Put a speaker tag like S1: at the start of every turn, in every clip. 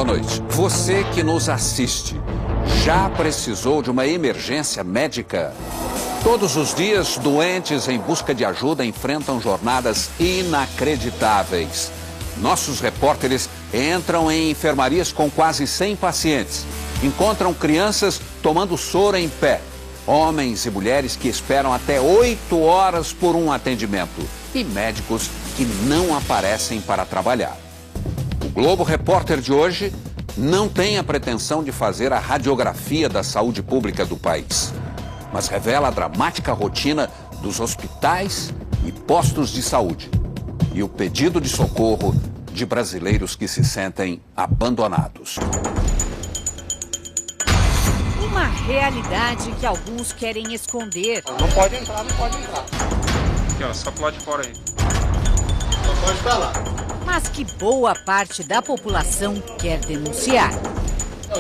S1: noite. Você que nos assiste, já precisou de uma emergência médica? Todos os dias, doentes em busca de ajuda enfrentam jornadas inacreditáveis. Nossos repórteres entram em enfermarias com quase 100 pacientes. Encontram crianças tomando soro em pé. Homens e mulheres que esperam até 8 horas por um atendimento. E médicos que não aparecem para trabalhar. O Globo Repórter de hoje não tem a pretensão de fazer a radiografia da saúde pública do país, mas revela a dramática rotina dos hospitais e postos de saúde e o pedido de socorro de brasileiros que se sentem abandonados.
S2: Uma realidade que alguns querem esconder.
S3: Não pode entrar, não pode entrar.
S4: Aqui, ó, só pro lado de fora aí.
S3: Só pode pra lá.
S2: Mas que boa parte da população quer denunciar.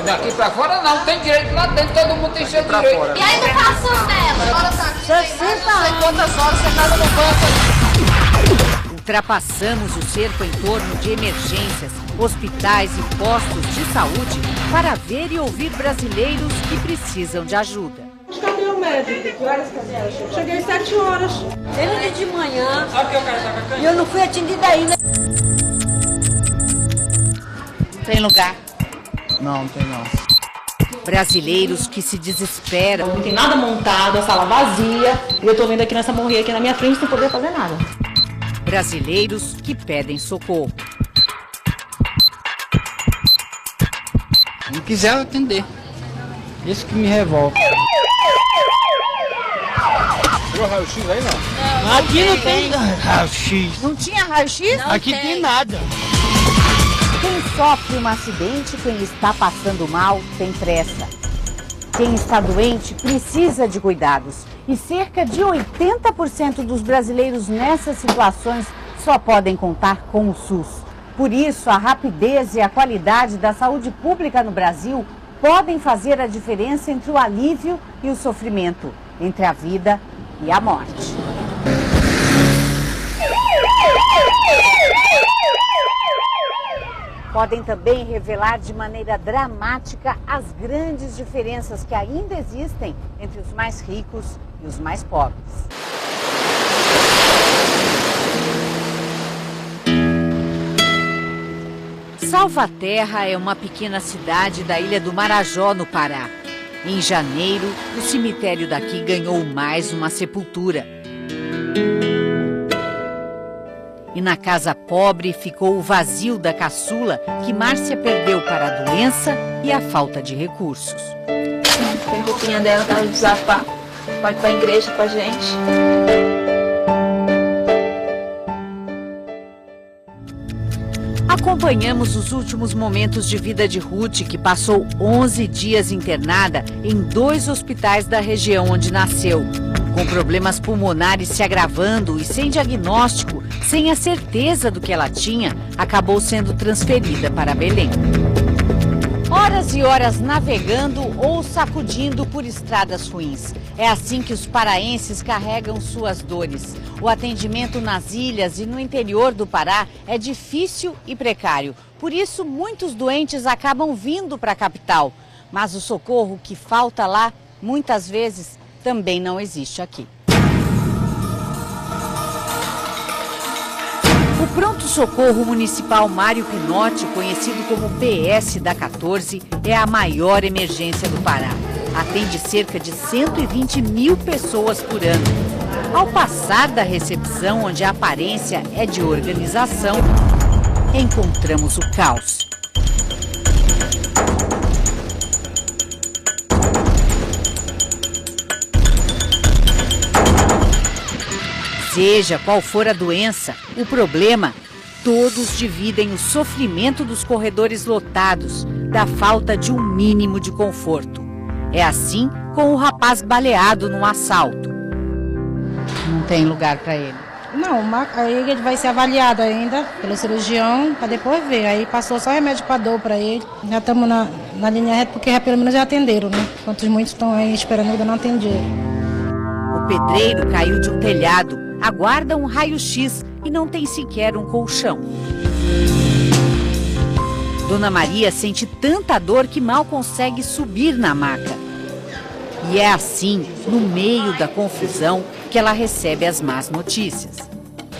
S5: Daqui pra fora não, tem direito lá dentro, todo mundo tem seu direito.
S3: Fora.
S6: E a educação dela?
S5: Agora tá aqui, tem mais não sei quantas horas sentada no banco.
S2: Ultrapassamos o cerco em torno de emergências, hospitais e postos de saúde para ver e ouvir brasileiros que precisam de ajuda.
S7: Cadê o médico? Que horas que ela chegou? Cheguei às 7 horas.
S6: Desde de manhã.
S5: Sabe que o cara tá com a canha?
S6: E eu não fui atendida ainda.
S8: Tem lugar?
S3: Não tem não.
S2: Brasileiros que se desesperam.
S7: Não tem nada montado, a sala vazia. E eu tô vendo a criança morrer aqui na minha frente sem poder fazer nada.
S2: Brasileiros que pedem socorro.
S3: Não quiseram atender. Isso que me revolta. Tem raio-x aí não? Aqui não tem raio-x.
S8: Não tinha raio-x?
S3: Aqui tem nada.
S9: Quem sofre um acidente, quem está passando mal, tem pressa. Quem está doente precisa de cuidados. E cerca de 80% dos brasileiros nessas situações só podem contar com o SUS. Por isso, a rapidez e a qualidade da saúde pública no Brasil podem fazer a diferença entre o alívio e o sofrimento, entre a vida e a morte. Podem também revelar de maneira dramática as grandes diferenças que ainda existem entre os mais ricos e os mais pobres.
S2: Salvaterra é uma pequena cidade da ilha do Marajó, no Pará. Em janeiro, o cemitério daqui ganhou mais uma sepultura. E na casa pobre ficou o vazio da caçula que Márcia perdeu para a doença e a falta de recursos.
S7: Tem roupinha dela pra usar pode ir pra igreja com a gente.
S2: Acompanhamos os últimos momentos de vida de Ruth, que passou 11 dias internada em 2 hospitais da região onde nasceu. Com problemas pulmonares se agravando e sem diagnóstico, sem a certeza do que ela tinha, acabou sendo transferida para Belém. Horas e horas navegando ou sacudindo por estradas ruins. É assim que os paraenses carregam suas dores. O atendimento nas ilhas e no interior do Pará é difícil e precário. Por isso, muitos doentes acabam vindo para a capital. Mas o socorro que falta lá, muitas vezes, também não existe aqui. O Pronto-Socorro Municipal Mário Pinotti, conhecido como PS da 14, é a maior emergência do Pará. Atende cerca de 120 mil pessoas por ano. Ao passar da recepção, onde a aparência é de organização, encontramos o caos. Seja qual for a doença, o problema, todos dividem o sofrimento dos corredores lotados, da falta de um mínimo de conforto. É assim com o rapaz baleado num assalto.
S8: Não tem lugar para ele.
S7: Não, aí ele vai ser avaliado ainda pelo cirurgião para depois ver. Aí passou só remédio para dor para ele. Já estamos na linha reta porque pelo menos já atenderam, né? Enquanto muitos estão aí esperando ainda não atenderam.
S2: O pedreiro caiu de um telhado. Aguarda um raio-x e não tem sequer um colchão. Dona Maria sente tanta dor que mal consegue subir na maca. E é assim, no meio da confusão, que ela recebe as más notícias.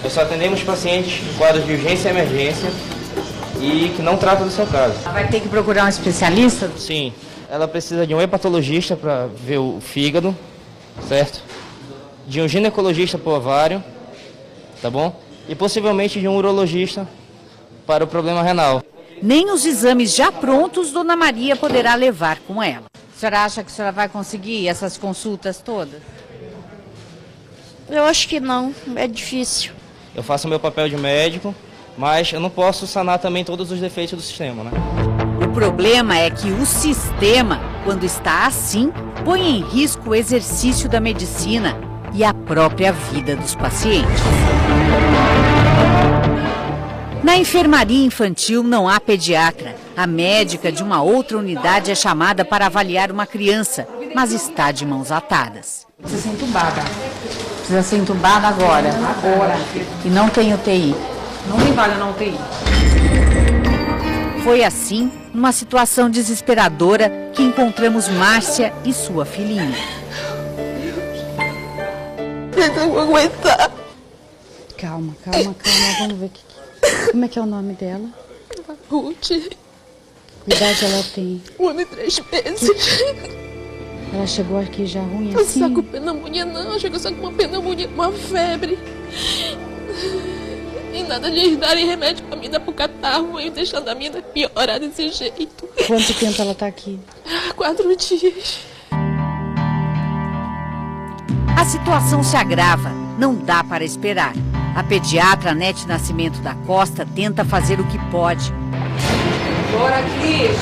S3: Nós só atendemos pacientes em quadros de urgência e emergência e que não tratam do seu caso.
S8: Ela vai ter que procurar um especialista?
S3: Sim, ela precisa de um hepatologista para ver o fígado, certo? De um ginecologista para o ovário, tá bom? E possivelmente de um urologista para o problema renal.
S2: Nem os exames já prontos Dona Maria poderá levar com ela.
S8: A senhora acha que a senhora vai conseguir essas consultas todas?
S6: Eu acho que não, é difícil.
S3: Eu faço o meu papel de médico, mas eu não posso sanar também todos os defeitos do sistema, né?
S2: O problema é que o sistema, quando está assim, põe em risco o exercício da medicina e a própria vida dos pacientes. Na enfermaria infantil não há pediatra. A médica de uma outra unidade é chamada para avaliar uma criança, mas está de mãos atadas.
S8: Precisa ser entubada. Precisa ser entubada agora. E não tem UTI.
S10: Não tem vaga na UTI.
S2: Foi assim, numa situação desesperadora, que encontramos Márcia e sua filhinha.
S6: Eu não vou aguentar.
S8: Calma. Vamos ver como é que é o nome dela.
S6: Ruth.
S8: Que idade ela tem?
S6: 1 ano e 3 meses.
S8: Ela chegou aqui já ruim
S6: Não
S8: assim?
S6: só com pneumonia não, chegou só com uma pneumonia, com uma febre. E nada de eles darem remédio pra mim dar pro catarro e deixando a mina piorar desse jeito.
S8: Quanto tempo ela tá aqui?
S6: 4 dias.
S2: A situação se agrava, não dá para esperar. A pediatra Nete Nascimento da Costa tenta fazer o que pode.
S10: Bora, Cris!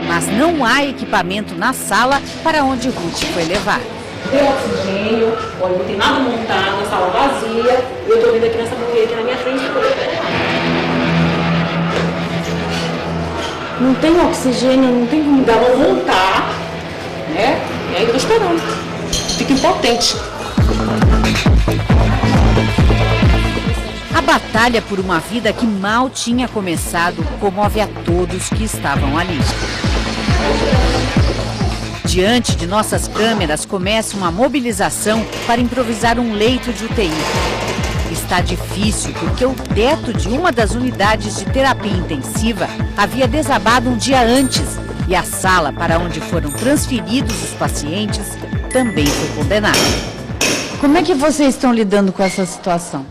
S2: Mas não há equipamento na sala para onde Ruth foi levar.
S10: Deu oxigênio, olha, não tem nada montado, a sala vazia. Eu tô vendo aqui nessa mulher aqui na minha frente. Não tem oxigênio, não tem como dar pra voltar, né? E aí eu tô esperando. Fico impotente.
S2: A batalha por uma vida que mal tinha começado comove a todos que estavam ali. Diante de nossas câmeras começa uma mobilização para improvisar um leito de UTI. Está difícil porque o teto de uma das unidades de terapia intensiva havia desabado um dia antes e a sala para onde foram transferidos os pacientes também foi condenada.
S8: Como é que vocês estão lidando com essa situação?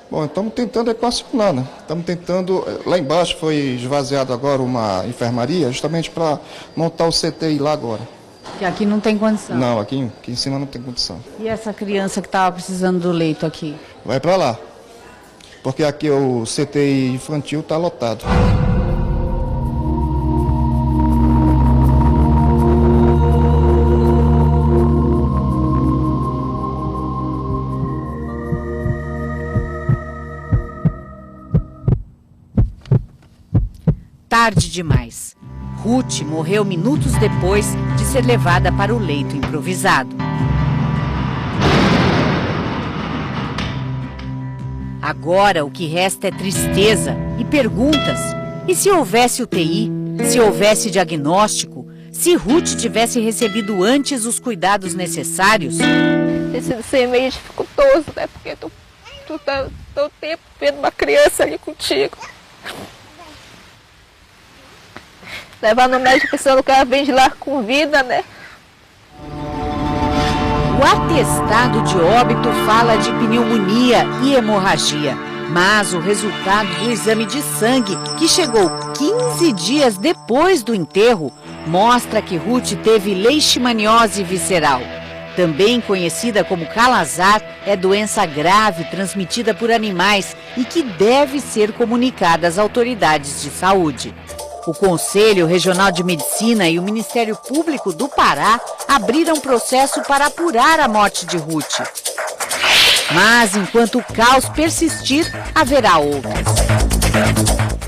S11: Bom, estamos tentando equacionar, né? Estamos tentando, lá embaixo foi esvaziado agora uma enfermaria, justamente para montar o CTI lá agora.
S8: Que aqui não tem condição?
S11: Não, aqui em cima não tem condição.
S8: E essa criança que estava precisando do leito aqui?
S11: Vai para lá, porque aqui o CTI infantil está lotado.
S2: Tarde demais. Ruth morreu minutos depois de ser levada para o leito improvisado. Agora o que resta é tristeza e perguntas. E se houvesse UTI? Se houvesse diagnóstico? Se Ruth tivesse recebido antes os cuidados necessários?
S6: Tem sido ser meio dificultoso, né? Porque tu tá todo tempo vendo uma criança ali contigo. Levar no médico pensando que ela vem de lá com vida, né?
S2: O atestado de óbito fala de pneumonia e hemorragia, mas o resultado do exame de sangue, que chegou 15 dias depois do enterro, mostra que Ruth teve leishmaniose visceral. Também conhecida como calazar, é doença grave transmitida por animais e que deve ser comunicada às autoridades de saúde. O Conselho Regional de Medicina e o Ministério Público do Pará abriram processo para apurar a morte de Ruth. Mas, enquanto o caos persistir, haverá outras.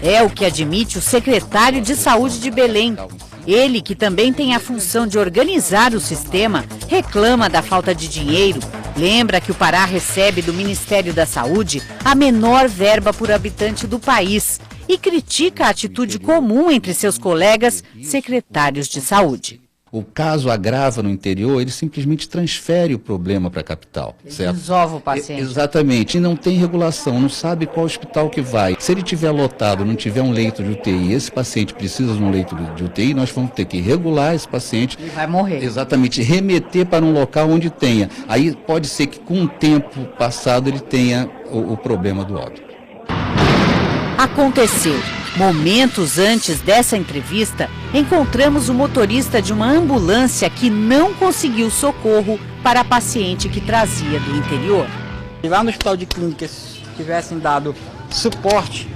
S2: É o que admite o secretário de Saúde de Belém. Ele, que também tem a função de organizar o sistema, reclama da falta de dinheiro Lembra que o Pará recebe do Ministério da Saúde a menor verba por habitante do país e critica a atitude comum entre seus colegas secretários de saúde.
S12: O caso agrava no interior, ele simplesmente transfere o problema para a capital. Certo?
S8: Desova o paciente.
S12: Exatamente, e não tem regulação, não sabe qual hospital que vai. Se ele tiver lotado, não tiver um leito de UTI, esse paciente precisa de um leito de UTI, nós vamos ter que regular esse paciente.
S8: Ele vai morrer.
S12: Exatamente, remeter para um local onde tenha. Aí pode ser que com o tempo passado ele tenha o problema do óbito.
S2: Aconteceu. Momentos antes dessa entrevista, encontramos o motorista de uma ambulância que não conseguiu socorro para a paciente que trazia do interior.
S13: Se lá no hospital de clínicas tivessem dado suporte,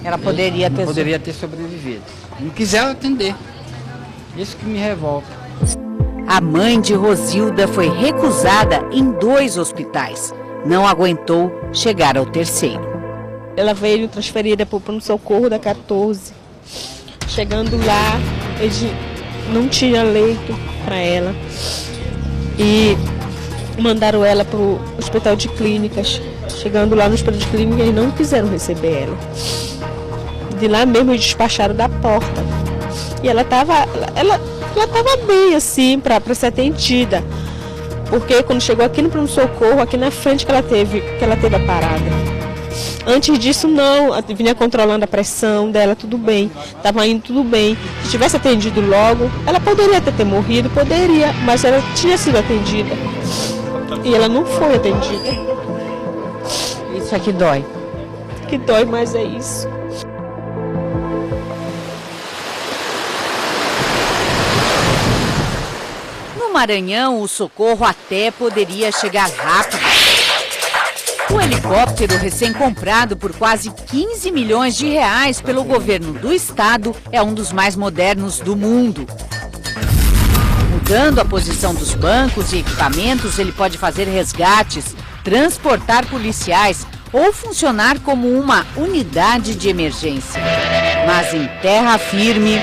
S8: ela poderia
S13: ter sobrevivido. Não quiseram atender. Isso que me revolta.
S2: A mãe de Rosilda foi recusada em 2 hospitais. Não aguentou chegar ao terceiro.
S6: Ela veio transferida para o pronto-socorro da 14. Chegando lá, eles não tinha leito para ela. E mandaram ela para o hospital de clínicas. Chegando lá no hospital de clínicas, eles não quiseram receber ela. De lá mesmo, eles despacharam da porta. E ela estava bem assim, para ser atendida. Porque quando chegou aqui no pronto-socorro, aqui na frente que ela teve a parada. Antes disso, não, vinha controlando a pressão dela, tudo bem, estava indo tudo bem. Se tivesse atendido logo, ela poderia ter morrido, poderia, mas ela tinha sido atendida. E ela não foi atendida.
S8: Isso aqui dói.
S6: Que dói, mas é isso.
S2: No Maranhão, o socorro até poderia chegar rápido. O helicóptero recém-comprado por quase 15 milhões de reais pelo governo do estado é um dos mais modernos do mundo. Mudando a posição dos bancos e equipamentos, ele pode fazer resgates, transportar policiais ou funcionar como uma unidade de emergência. Mas em terra firme...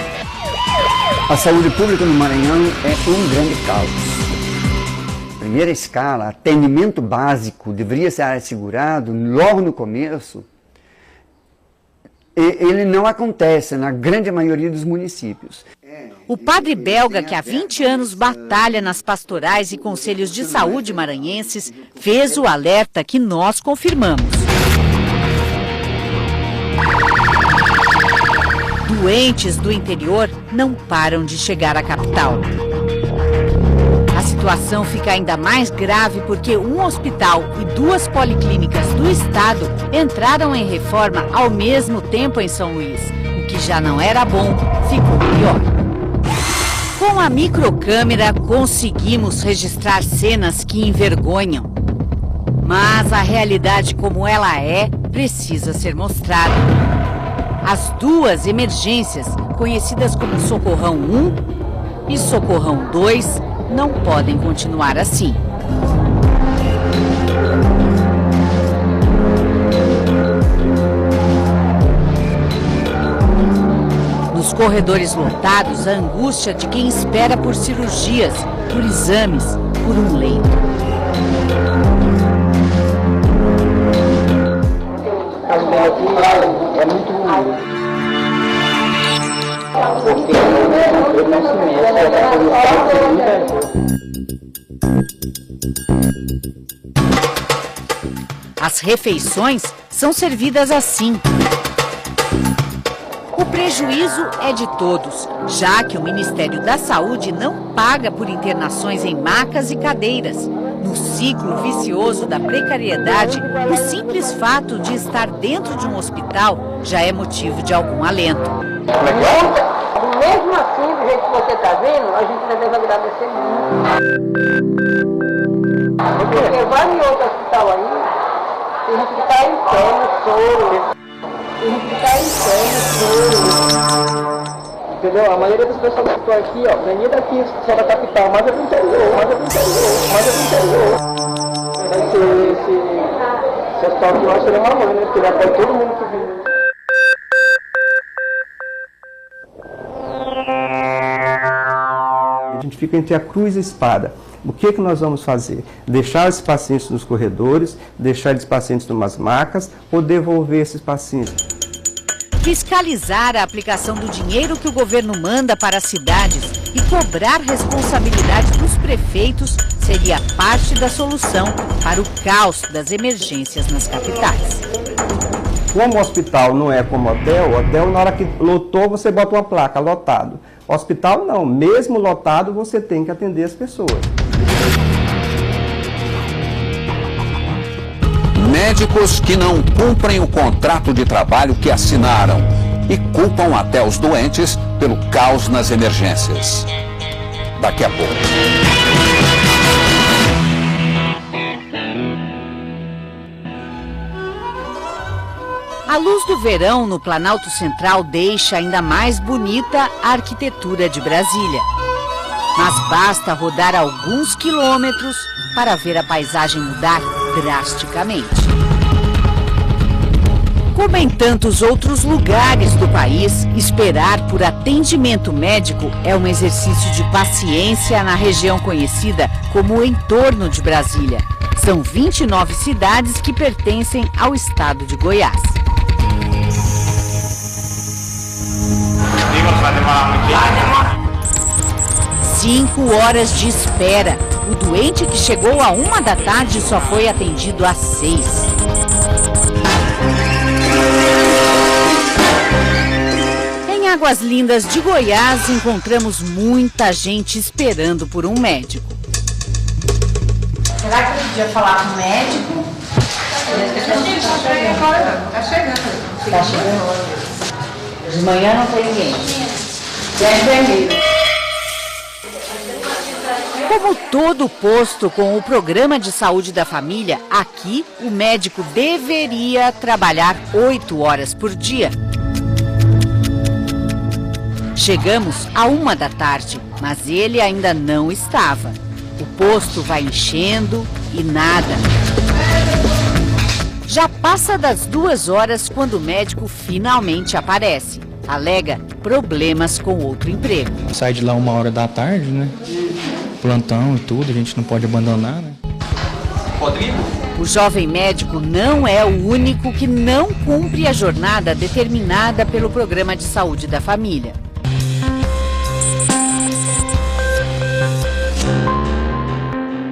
S14: A saúde pública no Maranhão é um grande caos. Primeira escala, atendimento básico deveria ser assegurado logo no começo, ele não acontece na grande maioria dos municípios.
S2: O padre belga, que há 20 anos batalha nas pastorais e conselhos de saúde maranhenses, fez o alerta que nós confirmamos. Doentes do interior não param de chegar à capital. A situação fica ainda mais grave porque um hospital e 2 policlínicas do estado entraram em reforma ao mesmo tempo em São Luís. O que já não era bom, ficou pior. Com a microcâmera conseguimos registrar cenas que envergonham. Mas a realidade como ela é, precisa ser mostrada. As 2 emergências, conhecidas como Socorrão 1 e Socorrão 2, não podem continuar assim. Nos corredores lotados, a angústia de quem espera por cirurgias, por exames, por um leito.
S13: É muito ruim. Porque eu não
S2: As refeições são servidas assim. O prejuízo é de todos, já que o Ministério da Saúde não paga por internações em macas e cadeiras. No ciclo vicioso da precariedade, o simples fato de estar dentro de um hospital já é motivo de algum alento.
S15: Mesmo assim, do jeito que você está vendo, a gente deve agradecer muito. Porque vai em outro hospital aí, tem gente que está em pé no soro. Tem gente que está em pé no soro.
S13: Entendeu? A maioria das pessoas que estão aqui, ó, não é nem daqui só da capital, mas é do interior, Vai ser esse hospital que eu acho que é uma mãe, né? Porque ele apoia todo mundo que vive.
S14: A gente fica entre a cruz e a espada.
S13: O que nós vamos fazer? Deixar esses pacientes nos corredores, deixar esses pacientes em umas macas ou devolver esses pacientes?
S2: Fiscalizar a aplicação do dinheiro que o governo manda para as cidades e cobrar responsabilidade dos prefeitos seria parte da solução para o caos das emergências nas capitais.
S13: Como o hospital não é como hotel na hora que lotou você bota uma placa, lotado. Hospital não, mesmo lotado você tem que atender as pessoas.
S1: Médicos que não cumprem o contrato de trabalho que assinaram e culpam até os doentes pelo caos nas emergências. Daqui a pouco.
S2: A luz do verão no Planalto Central deixa ainda mais bonita a arquitetura de Brasília. Mas basta rodar alguns quilômetros para ver a paisagem mudar drasticamente. Como em tantos outros lugares do país, esperar por atendimento médico é um exercício de paciência na região conhecida como o entorno de Brasília. São 29 cidades que pertencem ao estado de Goiás.
S5: Vai demorar muito tempo.
S2: 5 horas de espera. O doente que chegou à 1 da tarde só foi atendido às 6. Em Águas Lindas de Goiás, encontramos muita gente esperando por um médico.
S8: Será que eu podia falar com o médico?
S5: Tá chegando.
S8: Tá chegando. De manhã não tem ninguém. É enfermeiro.
S2: Como todo posto com o Programa de Saúde da Família, aqui o médico deveria trabalhar 8 horas por dia. Chegamos à 1 da tarde, mas ele ainda não estava. O posto vai enchendo e nada. Já passa das 2 horas quando o médico finalmente aparece. Alega problemas com outro emprego.
S16: Sai de lá 1 hora da tarde, né? Plantão e tudo, a gente não pode abandonar, né?
S5: Rodrigo?
S2: O jovem médico não é o único que não cumpre a jornada determinada pelo Programa de Saúde da Família.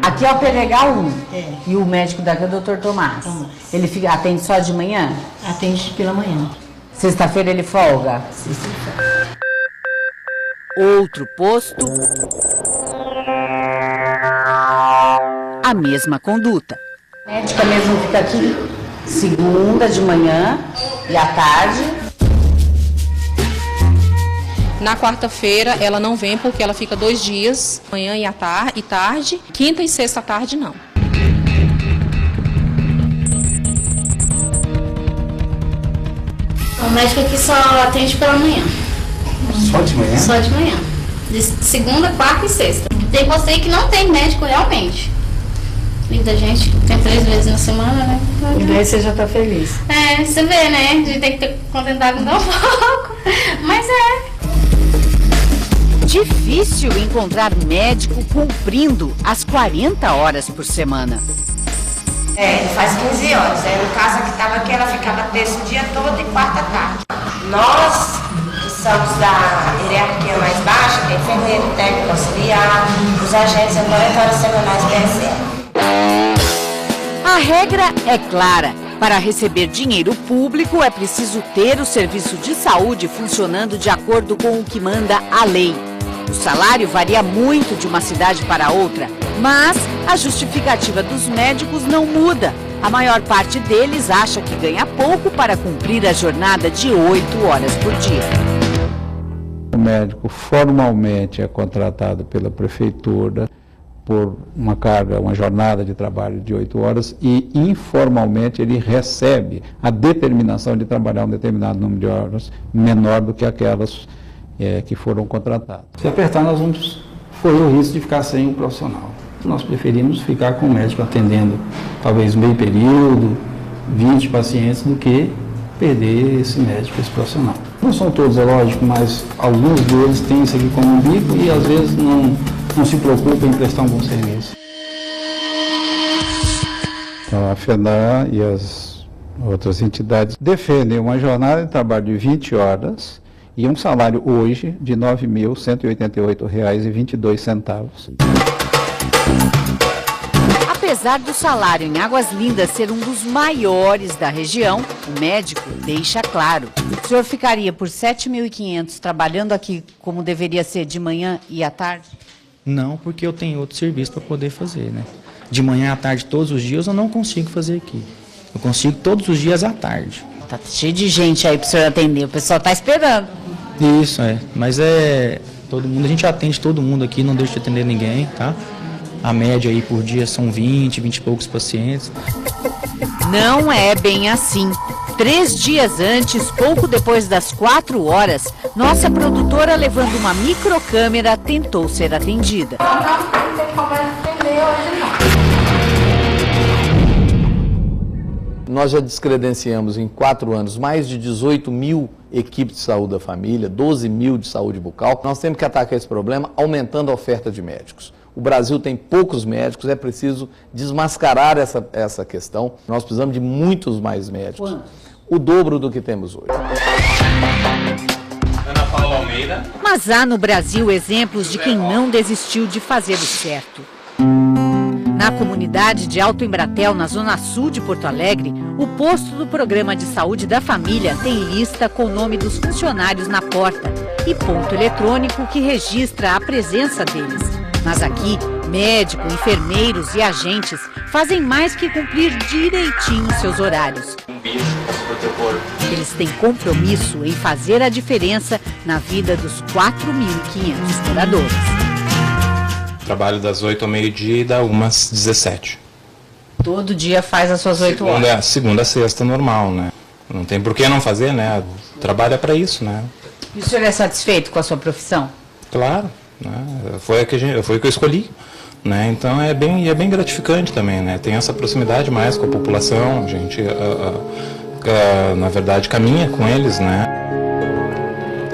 S8: Aqui é o PDH 1. E o médico daqui é o Dr. Tomás. Ele atende só de manhã?
S7: Atende pela manhã.
S8: Sexta-feira ele folga?
S7: Sexta-feira.
S2: Outro posto. A mesma conduta.
S8: A médica mesmo fica aqui segunda de manhã e à tarde.
S6: Na quarta-feira ela não vem porque ela fica 2 dias, manhã e tarde. Quinta e sexta à tarde não.
S17: O médico aqui só atende pela manhã.
S13: Só de manhã?
S17: Só de manhã. De segunda, quarta e sexta. Tem você aí que não tem médico realmente. Muita gente tem 3 vezes na semana, né?
S8: E daí você já tá feliz.
S17: É, você vê, né? A gente tem que ter contentar com um pouco. Mas é.
S2: Difícil encontrar médico cumprindo as 40 horas por semana.
S18: Ele faz 15 horas. No caso aqui estava que ela ficava terça o dia todo e quarta tarde. Nós, que somos da hierarquia mais baixa, tem enfermeiro, técnico, auxiliar, os agentes são 40 horas semanais PSL.
S2: A regra é clara. Para receber dinheiro público é preciso ter o serviço de saúde funcionando de acordo com o que manda a lei. O salário varia muito de uma cidade para outra, mas a justificativa dos médicos não muda. A maior parte deles acha que ganha pouco para cumprir a jornada de 8 horas por dia.
S12: O médico formalmente é contratado pela prefeitura por uma jornada de trabalho de 8 horas e informalmente ele recebe a determinação de trabalhar um determinado número de horas menor do que aquelas que foram contratadas.
S19: Se apertar, nós vamos correr o risco de ficar sem um profissional. Nós preferimos ficar com o médico atendendo talvez meio período, 20 pacientes, do que perder esse médico, esse profissional. Não são todos, é lógico, mas alguns deles têm isso aqui como um bico e às vezes não não se preocupa em prestar um bom serviço.
S12: Então, a FENAM e as outras entidades defendem uma jornada de trabalho de 20 horas e um salário hoje de R$ 9.188,22.
S2: Apesar do salário em Águas Lindas ser um dos maiores da região, o médico deixa claro. O senhor ficaria por R$ 7.500 trabalhando aqui como deveria ser de manhã e à tarde?
S16: Não, porque eu tenho outro serviço para poder fazer, né? De manhã à tarde, todos os dias, eu não consigo fazer aqui. Eu consigo todos os dias à tarde.
S2: Tá cheio de gente aí para o senhor atender, o pessoal tá esperando.
S16: Isso, mas todo mundo, a gente atende todo mundo aqui, não deixa de atender ninguém, tá? A média aí por dia são 20 e poucos pacientes.
S2: Não é bem assim. 3 dias antes, pouco depois das 4 horas, nossa produtora, levando uma microcâmera, tentou ser atendida.
S20: Nós já descredenciamos em 4 anos mais de 18 mil equipes de saúde da família, 12 mil de saúde bucal. Nós temos que atacar esse problema aumentando a oferta de médicos. O Brasil tem poucos médicos, é preciso desmascarar essa questão. Nós precisamos de muitos mais médicos. Quantos? O dobro do que temos hoje.
S4: Ana Paula Almeida.
S2: Mas há no Brasil exemplos de quem não desistiu de fazer o certo. Na comunidade de Alto Embratel, na zona sul de Porto Alegre, o posto do Programa de Saúde da Família tem lista com o nome dos funcionários na porta e ponto eletrônico que registra a presença deles. Mas aqui, médico, enfermeiros e agentes fazem mais que cumprir direitinho seus horários. Eles têm compromisso em fazer a diferença na vida dos 4.500 moradores.
S4: Trabalho das 8 ao meio-dia e da 1 às 17.
S2: Todo dia faz as suas 8 horas?
S4: Segunda a sexta, normal, né? Não tem por que não fazer, né? Trabalha para isso, né?
S2: E o senhor é satisfeito com a sua profissão?
S4: Claro, né? Foi o que eu escolhi, né? Então é bem gratificante também, né? Tem essa proximidade mais com a população, a gente, na verdade, caminha com eles, né?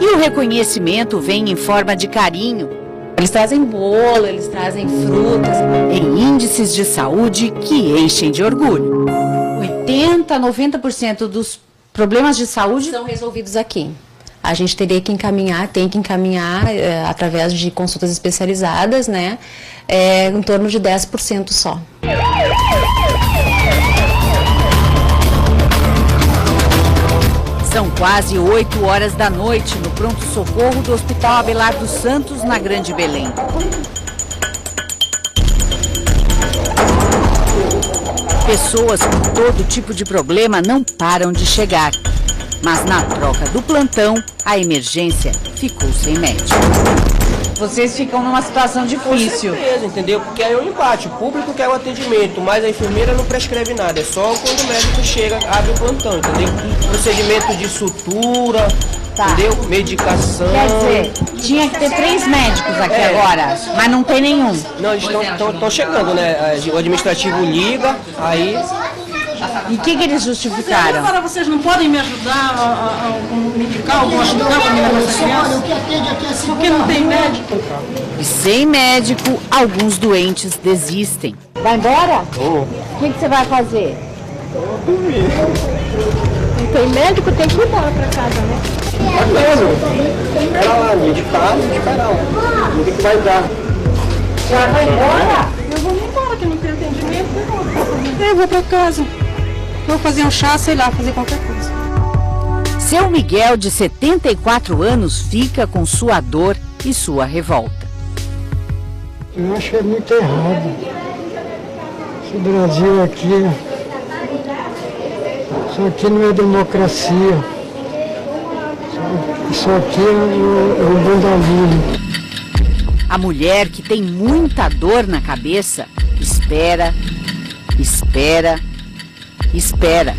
S2: E o reconhecimento vem em forma de carinho.
S6: Eles trazem bolo, eles trazem frutas.
S2: Em índices de saúde que enchem de orgulho. 80% a 90% dos problemas de saúde
S6: são resolvidos aqui. A gente tem que encaminhar através de consultas especializadas, né? Em torno de 10% só.
S2: São quase 8 horas da noite no pronto-socorro do Hospital Abelardo Santos, na Grande Belém. Pessoas com todo tipo de problema não param de chegar. Mas na troca do plantão, a emergência ficou sem médico. Vocês ficam numa situação difícil.
S21: Com certeza, entendeu? Porque aí é um empate. O público quer o atendimento, mas a enfermeira não prescreve nada. É só quando o médico chega, abre o plantão, entendeu? Procedimento de sutura, entendeu? Medicação.
S2: Quer dizer, tinha que ter 3 médicos aqui agora, mas não tem nenhum.
S21: Não, eles estão chegando, né? O administrativo liga, aí...
S2: E o que eles justificaram?
S22: Agora vocês não podem me ajudar a me indicar algum hospital para me levar essa criança? Porque não tem médico.
S2: E sem médico, alguns doentes desistem.
S9: Vai embora? O que você vai fazer?
S21: Dormir.
S6: Não tem médico, tem que ir embora para casa, né?
S21: Espera lá, medicado, esperar. O que vai dar?
S9: Já vai embora?
S22: Eu vou embora, que não tem atendimento. Eu vou para casa. Vou fazer um chá, sei lá, fazer qualquer coisa.
S2: Seu Miguel, de 74 anos, fica com sua dor e sua revolta.
S23: Eu acho que é muito errado. Esse Brasil aqui, isso aqui não é democracia. Isso aqui é o vandalismo.
S2: A mulher, que tem muita dor na cabeça, espera, espera, espera.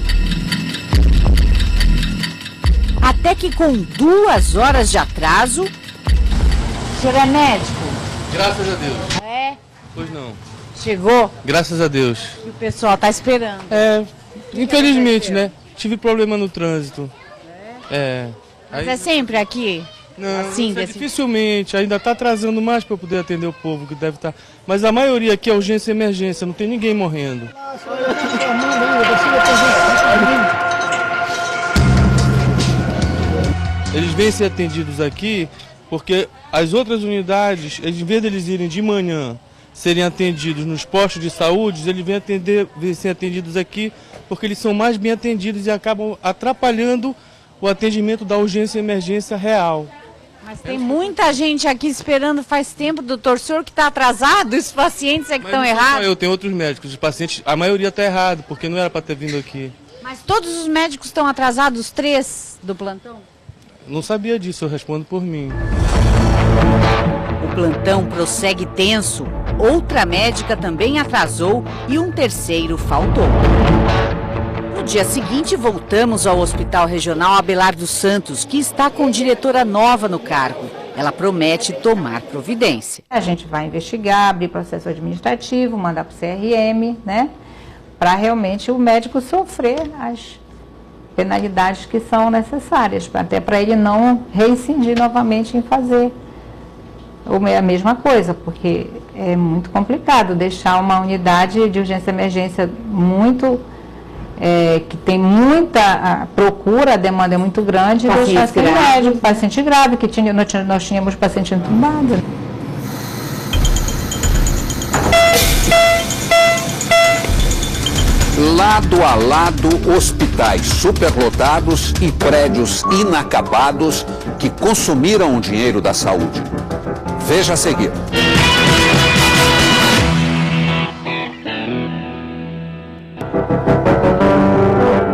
S2: Até que com 2 horas de atraso...
S9: O senhor é médico?
S24: Graças a Deus.
S9: É?
S24: Pois não.
S9: Chegou?
S24: Graças a Deus.
S9: E o pessoal tá esperando.
S24: Infelizmente, né? Tive problema no trânsito.
S9: Mas é sempre aqui?
S24: Não,
S2: Assim,
S24: dificilmente, ainda está atrasando mais para poder atender o povo que deve estar. Mas a maioria aqui é urgência e emergência, não tem ninguém morrendo. Eles vêm ser atendidos aqui porque as outras unidades, em vez de eles irem de manhã, serem atendidos nos postos de saúde, eles vêm ser atendidos aqui porque eles são mais bem atendidos e acabam atrapalhando o atendimento da urgência e emergência real.
S2: Mas tem muita gente aqui esperando faz tempo, doutor. O senhor que está atrasado, os pacientes é que estão errados?
S24: Eu tenho outros médicos, os pacientes, a maioria está errado, porque não era para ter vindo aqui.
S2: Mas todos os médicos estão atrasados, os 3 do plantão?
S24: Não sabia disso, eu respondo por mim.
S2: O plantão prossegue tenso. Outra médica também atrasou e um terceiro faltou. No dia seguinte, voltamos ao Hospital Regional Abelardo Santos, que está com diretora nova no cargo. Ela promete tomar providência.
S3: A gente vai investigar, abrir processo administrativo, mandar para o CRM, né? Para realmente o médico sofrer as penalidades que são necessárias, até para ele não reincidir novamente em fazer a mesma coisa, porque é muito complicado deixar uma unidade de urgência e emergência que tem muita procura, a demanda é muito grande, e deixar sem médico, paciente grave, que nós tínhamos paciente entubado.
S1: Lado a lado, hospitais superlotados e prédios inacabados que consumiram o dinheiro da saúde. Veja a seguir.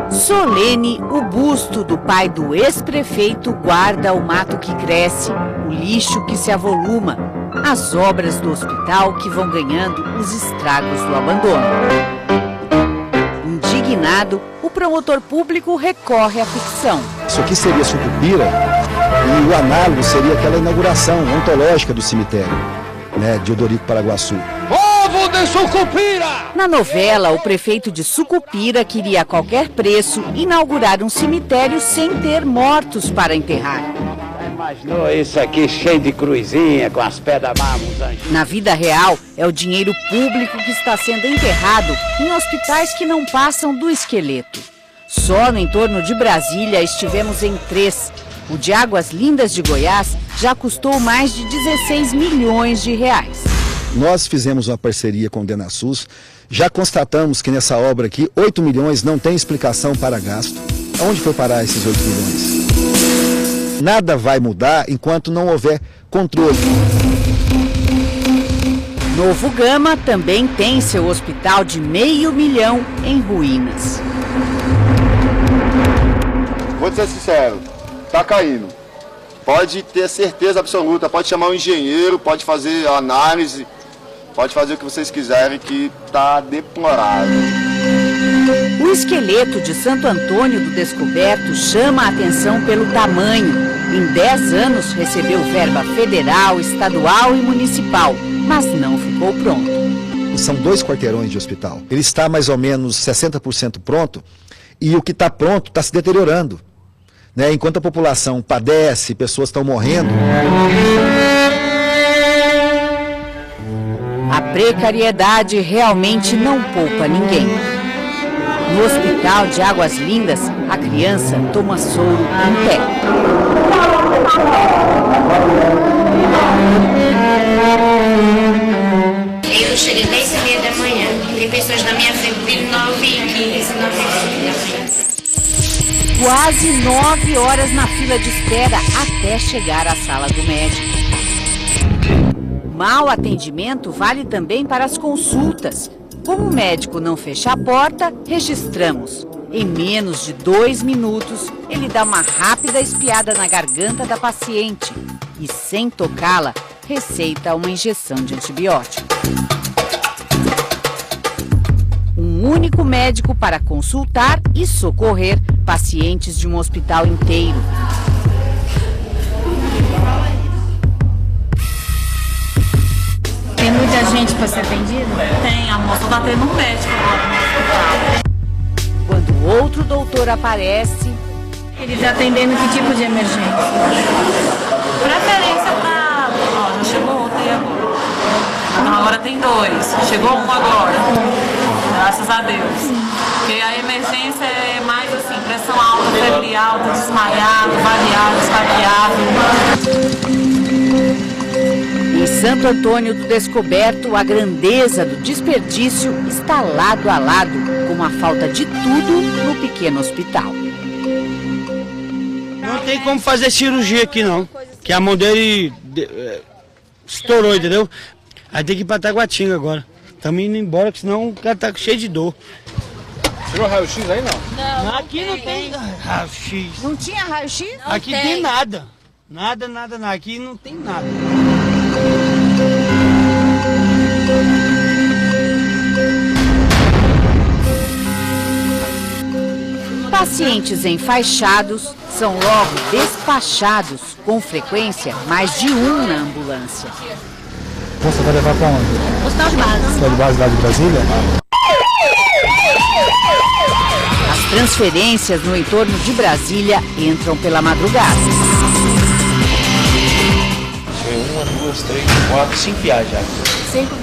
S2: Solene, o busto do pai do ex-prefeito guarda o mato que cresce, o lixo que se avoluma, as obras do hospital que vão ganhando os estragos do abandono. Indignado, o promotor público recorre à ficção.
S10: Isso aqui seria Sucupira e o análogo seria aquela inauguração ontológica do cemitério, né, de Odorico Paraguaçu.
S5: Povo de Sucupira!
S2: Na novela, o prefeito de Sucupira queria a qualquer preço inaugurar um cemitério sem ter mortos para enterrar.
S11: Imaginou isso aqui cheio de cruzinha, com as pedras mármores?
S2: Na vida real, é o dinheiro público que está sendo enterrado em hospitais que não passam do esqueleto. Só no entorno de Brasília estivemos em 3. O de Águas Lindas de Goiás já custou mais de 16 milhões de reais.
S10: Nós fizemos uma parceria com o DenaSUS, já constatamos que nessa obra aqui 8 milhões não tem explicação para gasto. Aonde foi parar esses 8 milhões? Nada vai mudar enquanto não houver controle.
S2: Novo Gama também tem seu hospital de $500 milhão em ruínas.
S15: Vou ser sincero, tá caindo. Pode ter certeza absoluta, pode chamar um engenheiro, pode fazer análise, pode fazer o que vocês quiserem, que tá deplorável.
S2: O esqueleto de Santo Antônio do Descoberto chama a atenção pelo tamanho. Em 10 anos recebeu verba federal, estadual e municipal, mas não ficou pronto.
S10: São 2 quarteirões de hospital. Ele está mais ou menos 60% pronto e o que está pronto está se deteriorando. Né? Enquanto a população padece, pessoas estão morrendo.
S2: A precariedade realmente não poupa ninguém. No Hospital de Águas Lindas, a criança toma soro em pé.
S18: Eu cheguei 10h30 da manhã. Tem pessoas na minha frente, 9h15, 9h15.
S2: Quase 9 horas na fila de espera até chegar à sala do médico. Mau atendimento vale também para as consultas. Como o médico não fecha a porta, registramos. Em menos de 2 minutos, ele dá uma rápida espiada na garganta da paciente e, sem tocá-la, receita uma injeção de antibiótico. Um único médico para consultar e socorrer pacientes de um hospital inteiro.
S25: Tem muita gente para ser atendida? Tem, a moça está tendo um médico agora no hospital.
S2: Quando outro doutor aparece...
S25: Ele está atendendo que tipo de emergência? preferência pra... Ó, já chegou outro aí agora. Então agora tem 2. Chegou um agora. Graças a Deus. Porque a emergência é mais assim, pressão alta, febre alta, desmaiado, variável, desvariável.
S2: Em Santo Antônio do Descoberto, a grandeza do desperdício está lado a lado com a falta de tudo no pequeno hospital.
S7: Não tem como fazer cirurgia aqui não, que a mão dele estourou, entendeu? Aí tem que ir pra Taguatinga agora. Estamos indo embora, senão o cara tá cheio de dor.
S8: Tirou raio-x aí não?
S7: Não, aqui não tem raio-x.
S9: Não tinha raio-x?
S7: Aqui tem nada. Nada. Aqui não tem nada.
S2: Pacientes enfaixados são logo despachados, com frequência mais de um na ambulância.
S13: Você vai levar para onde?
S9: Hospital de base.
S13: Hospital de base lá de Brasília?
S2: As transferências no entorno de Brasília entram pela madrugada.
S14: 1, 2, 3, 4, 5 viagens já.
S17: 5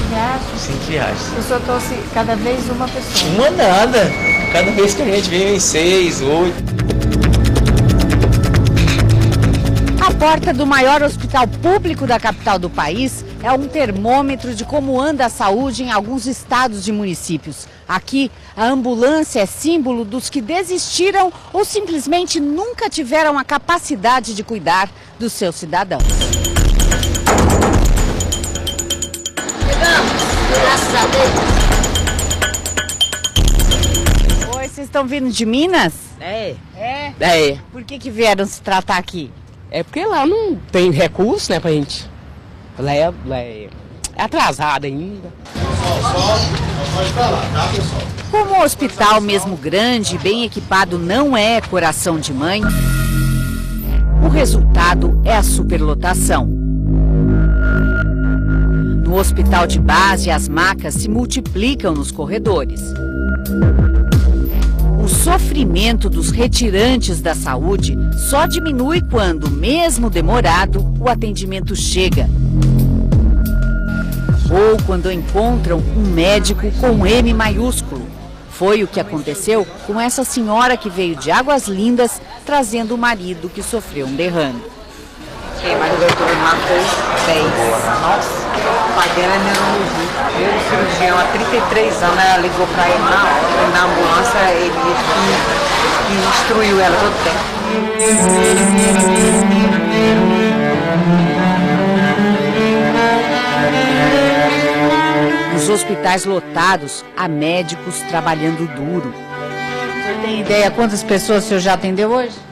S17: viagens?
S14: 5 viagens.
S17: O senhor trouxe cada vez uma pessoa?
S14: Uma nada. Cada vez que a gente vem 6, 8.
S2: A porta do maior hospital público da capital do país é um termômetro de como anda a saúde em alguns estados e municípios. Aqui, a ambulância é símbolo dos que desistiram ou simplesmente nunca tiveram a capacidade de cuidar dos seus cidadãos.
S9: Chegamos, graças a Deus.
S2: Oi, vocês estão vindo de Minas?
S26: É.
S2: É? Por que vieram se tratar aqui?
S26: É porque lá não tem recurso, né, pra gente. Lá é atrasado ainda.
S8: Pode falar, tá, pessoal?
S2: Como o hospital, mesmo grande e bem equipado, não é coração de mãe, o resultado é a superlotação. No hospital de base, as macas se multiplicam nos corredores. O sofrimento dos retirantes da saúde só diminui quando, mesmo demorado, o atendimento chega. Ou quando encontram um médico com M maiúsculo. Foi o que aconteceu com essa senhora que veio de Águas Lindas trazendo o marido que sofreu um derrame.
S27: Mas o doutor matou 10. Nossa, o pai dela é neurologia. Eu, cirurgião, há 33 anos, ela ligou para ele na hora, na ambulância, ele que instruiu ela todo o tempo.
S2: Nos hospitais lotados, há médicos trabalhando duro.
S9: Você tem ideia quantas pessoas o senhor já atendeu hoje?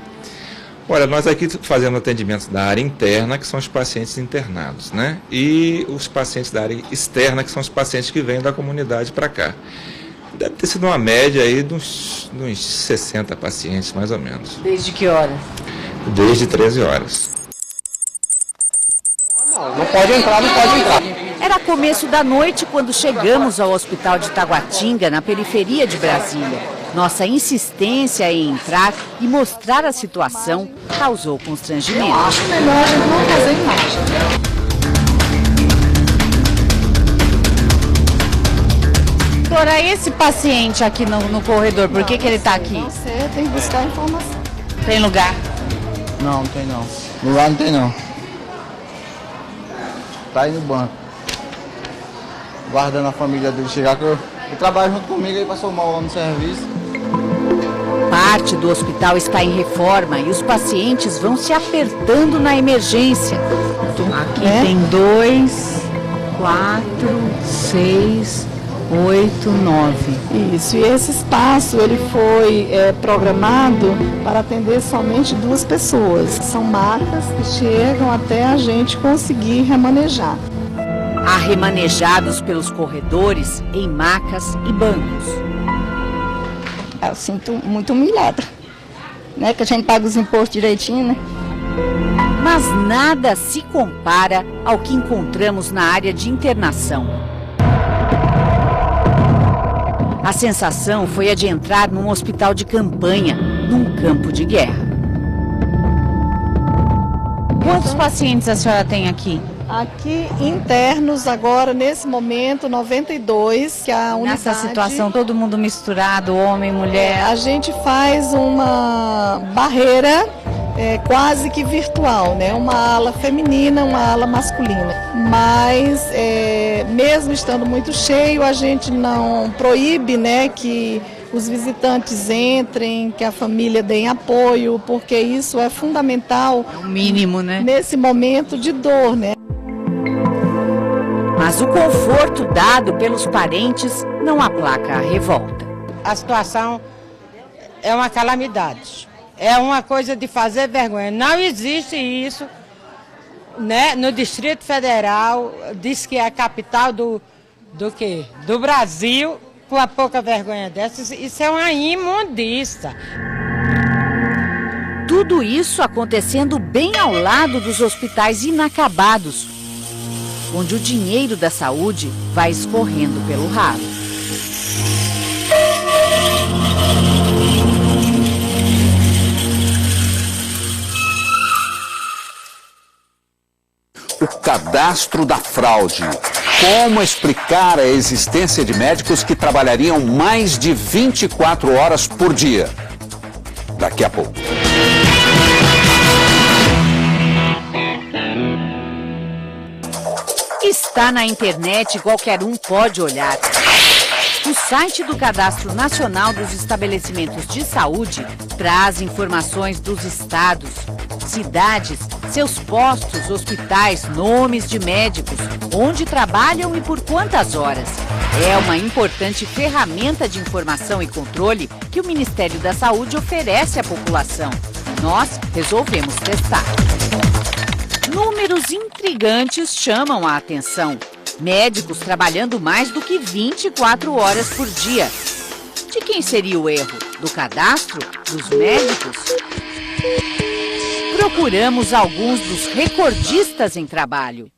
S28: Olha, nós aqui fazemos atendimentos da área interna, que são os pacientes internados, né? E os pacientes da área externa, que são os pacientes que vêm da comunidade para cá. Deve ter sido uma média aí de uns 60 pacientes, mais ou menos.
S9: Desde que hora?
S28: Desde 13 horas.
S26: Não pode entrar.
S2: Era começo da noite quando chegamos ao hospital de Taguatinga, na periferia de Brasília. Nossa insistência em entrar e mostrar a situação causou constrangimento.
S17: Eu acho melhor a gente não fazer imagem.
S9: Doutora, esse paciente aqui no corredor, por que ele está aqui?
S17: Você tem que buscar informação.
S9: Tem lugar?
S13: Não tem não. Lugar não tem não. Tá aí no banco. Guardando a família dele chegar, que ele trabalha junto comigo, ele passou mal lá no serviço.
S2: Parte do hospital está em reforma e os pacientes vão se apertando na emergência.
S17: Aqui tem 2, 4, 6, 8, 9.
S26: Isso, e esse espaço ele foi programado para atender somente 2 pessoas. São macas que chegam até a gente conseguir remanejar.
S2: Há remanejados pelos corredores, em macas e bancos.
S17: Eu sinto muito humilhada, né? Que a gente paga os impostos direitinho, né?
S2: Mas nada se compara ao que encontramos na área de internação. A sensação foi a de entrar num hospital de campanha, num campo de guerra.
S9: Quantos pacientes a senhora tem aqui?
S26: Aqui, internos, agora, nesse momento, 92, que a unidade...
S9: Nessa situação, todo mundo misturado, homem, mulher?
S26: A gente faz uma barreira quase que virtual, né? Uma ala feminina, uma ala masculina. Mas, mesmo estando muito cheio, a gente não proíbe, né, que os visitantes entrem, que a família dê apoio, porque isso é fundamental.
S9: É o mínimo, né?
S26: Nesse momento de dor, né?
S2: Mas o conforto dado pelos parentes não aplaca a revolta.
S4: A situação é uma calamidade. É uma coisa de fazer vergonha. Não existe isso, né? No Distrito Federal, diz que é a capital do quê? Do Brasil, com a pouca vergonha dessa. Isso é uma imundícia.
S2: Tudo isso acontecendo bem ao lado dos hospitais inacabados, onde o dinheiro da saúde vai escorrendo pelo ralo.
S1: O cadastro da fraude. Como explicar a existência de médicos que trabalhariam mais de 24 horas por dia? Daqui a pouco.
S2: Está na internet, qualquer um pode olhar. O site do Cadastro Nacional dos Estabelecimentos de Saúde traz informações dos estados, cidades, seus postos, hospitais, nomes de médicos, onde trabalham e por quantas horas. É uma importante ferramenta de informação e controle que o Ministério da Saúde oferece à população. Nós resolvemos testar. Números intrigantes chamam a atenção. Médicos trabalhando mais do que 24 horas por dia. De quem seria o erro? Do cadastro? Dos médicos? Procuramos alguns dos recordistas em trabalho.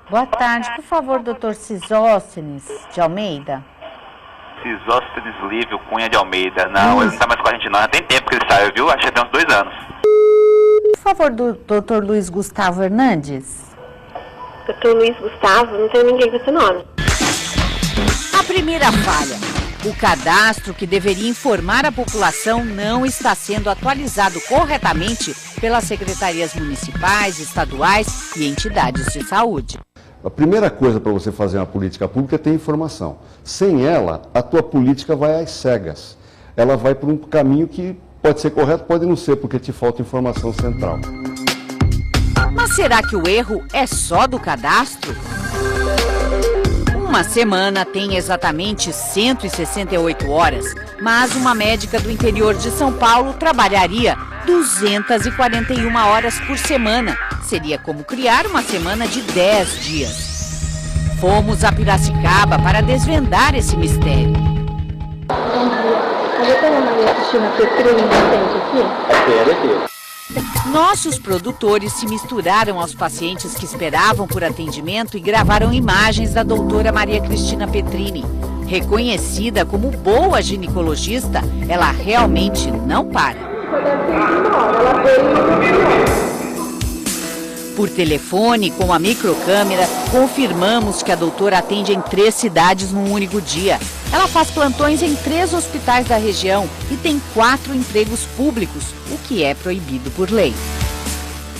S9: Boa tarde, por favor, doutor Cisóstenes de Almeida.
S6: Cisóstenes Lívio Cunha de Almeida. Não, ele não está mais com a gente não, já tem tempo que ele saiu, viu? Acho que tem uns 2 anos.
S9: Por favor, do doutor Luiz Gustavo Hernandes.
S18: Doutor Luiz Gustavo, não tem ninguém com esse nome.
S2: A primeira falha. O cadastro que deveria informar a população não está sendo atualizado corretamente pelas secretarias municipais, estaduais e entidades de saúde.
S12: A primeira coisa para você fazer uma política pública é ter informação. Sem ela, a tua política vai às cegas. Ela vai por um caminho que pode ser correto, pode não ser, porque te falta informação central.
S2: Mas será que o erro é só do cadastro? Uma semana tem exatamente 168 horas, mas uma médica do interior de São Paulo trabalharia 241 horas por semana. Seria como criar uma semana de 10 dias. Fomos a Piracicaba para desvendar esse mistério.
S18: A doutora Maria Cristina Petrini atende aqui?
S2: Nossos produtores se misturaram aos pacientes que esperavam por atendimento e gravaram imagens da doutora Maria Cristina Petrini. Reconhecida como boa ginecologista, ela realmente não para. Por telefone, com a microcâmera, confirmamos que a doutora atende em 3 cidades num único dia. Ela faz plantões em 3 hospitais da região e tem 4 empregos públicos, o que é proibido por lei.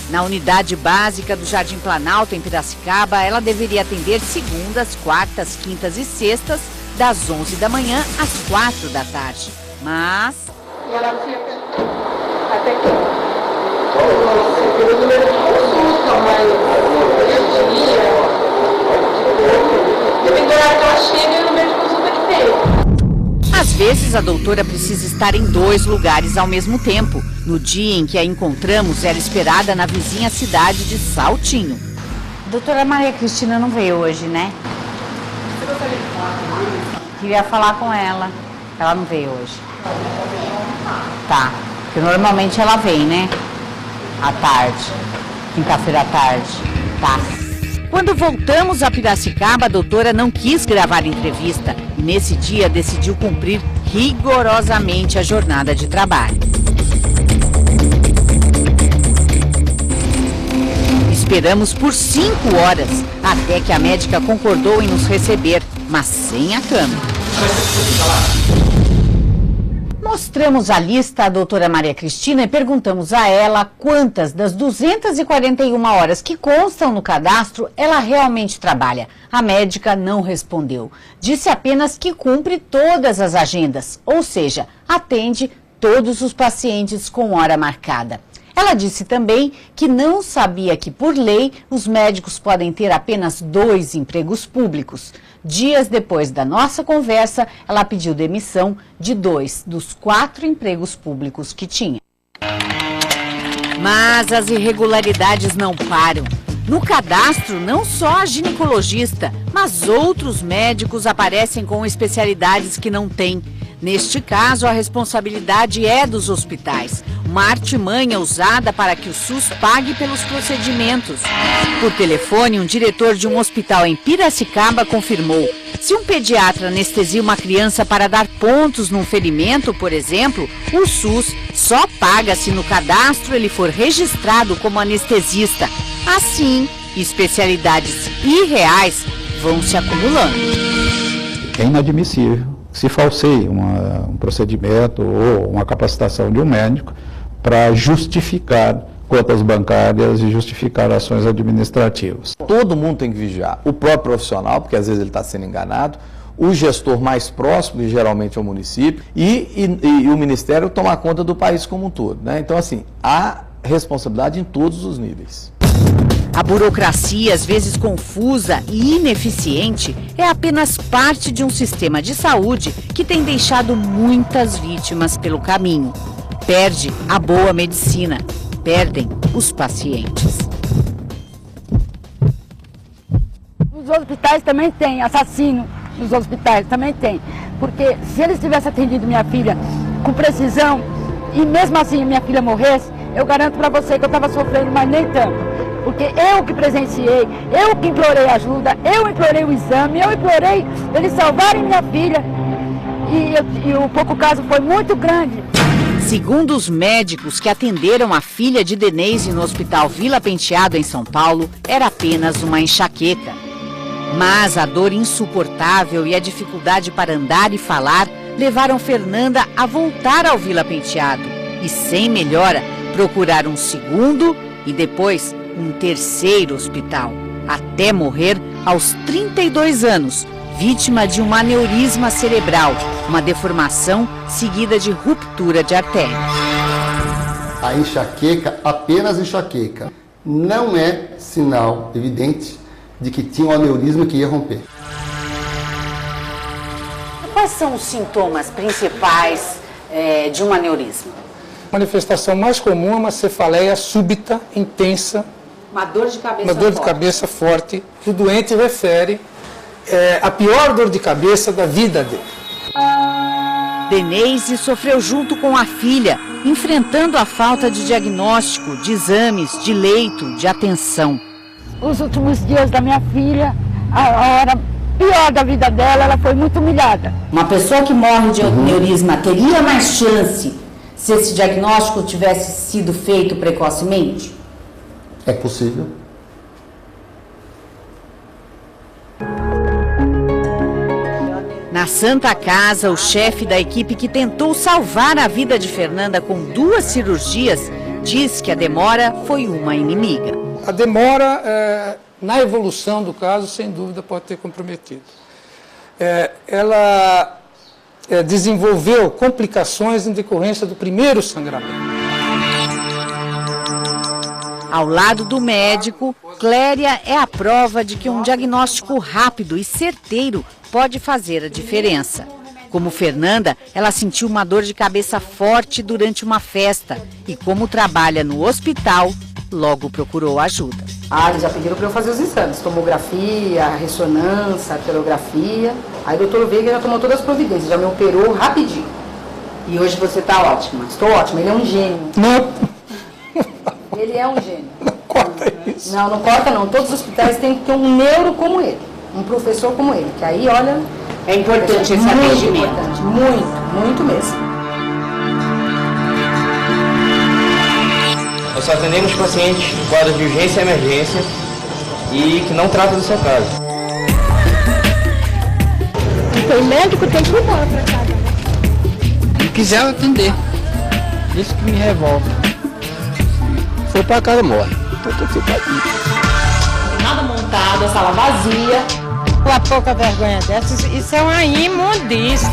S2: Na unidade básica do Jardim Planalto, em Piracicaba, ela deveria atender segundas, quartas, quintas e sextas, das 11 da manhã às 4 da tarde. Mas...
S18: E ela fica até que? Pelo número de consulta, mas depende do horário que ela chega e o número de consulta que tem.
S2: Às vezes, a doutora precisa estar em 2 lugares ao mesmo tempo. No dia em que a encontramos, era esperada na vizinha cidade de Saltinho.
S9: Doutora Maria Cristina não veio hoje, né? Queria falar com ela. Ela não veio hoje. Tá. Porque normalmente ela vem, né? À tarde. Quinta-feira à tarde. Tá.
S2: Quando voltamos a Piracicaba, a doutora não quis gravar entrevista e nesse dia decidiu cumprir rigorosamente a jornada de trabalho. Esperamos por 5 horas, até que a médica concordou em nos receber, mas sem a cama. Mostramos a lista à doutora Maria Cristina e perguntamos a ela quantas das 241 horas que constam no cadastro ela realmente trabalha. A médica não respondeu. Disse apenas que cumpre todas as agendas, ou seja, atende todos os pacientes com hora marcada. Ela disse também que não sabia que, por lei, os médicos podem ter apenas 2 empregos públicos. Dias depois da nossa conversa, ela pediu demissão de 2 dos 4 empregos públicos que tinha. Mas as irregularidades não param. No cadastro, não só a ginecologista, mas outros médicos aparecem com especialidades que não têm. Neste caso, a responsabilidade é dos hospitais. Uma artimanha usada para que o SUS pague pelos procedimentos. Por telefone, um diretor de um hospital em Piracicaba confirmou: se um pediatra anestesia uma criança para dar pontos num ferimento, por exemplo, o SUS só paga se no cadastro ele for registrado como anestesista. Assim, especialidades irreais vão se acumulando.
S3: É inadmissível se falseie um procedimento ou uma capacitação de um médico para justificar contas bancárias e justificar ações administrativas.
S16: Todo mundo tem que vigiar, o próprio profissional, porque às vezes ele está sendo enganado, o gestor mais próximo, que geralmente é o município, e o Ministério tomar conta do país como um todo, né? Então, assim, há responsabilidade em todos os níveis.
S2: A burocracia, às vezes confusa e ineficiente, é apenas parte de um sistema de saúde que tem deixado muitas vítimas pelo caminho. Perde a boa medicina, perdem os pacientes.
S19: Nos hospitais também tem assassino, nos hospitais também tem. Porque se eles tivessem atendido minha filha com precisão, e mesmo assim minha filha morresse, eu garanto para você que eu estava sofrendo, mas nem tanto. Porque eu que presenciei, eu que implorei ajuda, eu implorei o exame, eu implorei eles salvarem minha filha. E o pouco caso foi muito grande.
S2: Segundo os médicos que atenderam a filha de Denise no Hospital Vila Penteado, em São Paulo, era apenas uma enxaqueca. Mas a dor insuportável e a dificuldade para andar e falar levaram Fernanda a voltar ao Vila Penteado. E sem melhora, procurar um segundo e depois um terceiro hospital, até morrer aos 32 anos, vítima de um aneurisma cerebral, uma deformação seguida de ruptura de artéria.
S20: A enxaqueca, apenas enxaqueca, não é sinal evidente de que tinha um aneurisma que ia romper.
S9: Quais são os sintomas principais de um aneurisma?
S21: A manifestação mais comum é uma cefaleia súbita, intensa.
S9: Uma dor de cabeça forte.
S21: Uma dor de cabeça forte, que o doente refere a pior dor de cabeça da vida dele.
S2: Denise sofreu junto com a filha, enfrentando a falta de diagnóstico, de exames, de leito, de atenção.
S19: Os últimos dias da minha filha, a hora pior da vida dela, ela foi muito humilhada.
S9: Uma pessoa que morre de aneurisma teria mais chance se esse diagnóstico tivesse sido feito precocemente?
S20: É possível.
S2: Na Santa Casa, o chefe da equipe que tentou salvar a vida de Fernanda com 2 cirurgias diz que a demora foi uma inimiga.
S21: A demora, na evolução do caso, sem dúvida, pode ter comprometido. Ela desenvolveu complicações em decorrência do primeiro sangramento.
S2: Ao lado do médico, Cléria é a prova de que um diagnóstico rápido e certeiro pode fazer a diferença. Como Fernanda, ela sentiu uma dor de cabeça forte durante uma festa e, como trabalha no hospital, logo procurou ajuda.
S19: Eles já pediram para eu fazer os exames, tomografia, ressonância, arteriografia. Aí o doutor Veiga já tomou todas as providências, já me operou rapidinho. E hoje você está ótima. Estou ótima, ele é um gênio.
S21: Não.
S19: Ele é um gênio.
S21: Não corta isso.
S19: Não corta não. Todos os hospitais têm que ter um neuro como ele, um professor como ele, que aí, olha...
S9: É importante esse atendimento.
S19: Importante, muito, muito mesmo.
S14: Nós só atendemos pacientes em quadros de urgência e emergência e que não tratam do seu caso.
S19: Tem médico, tem tudo lá pra casa.
S5: Se quiser atender. Isso que me revolta. Foi pra casa, morre. Então tem que ficar aqui.
S4: Nada montado, a sala vazia. Uma pouca vergonha dessas, isso é uma imundícia.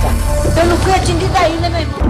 S19: Eu não fui atendida ainda, meu irmão.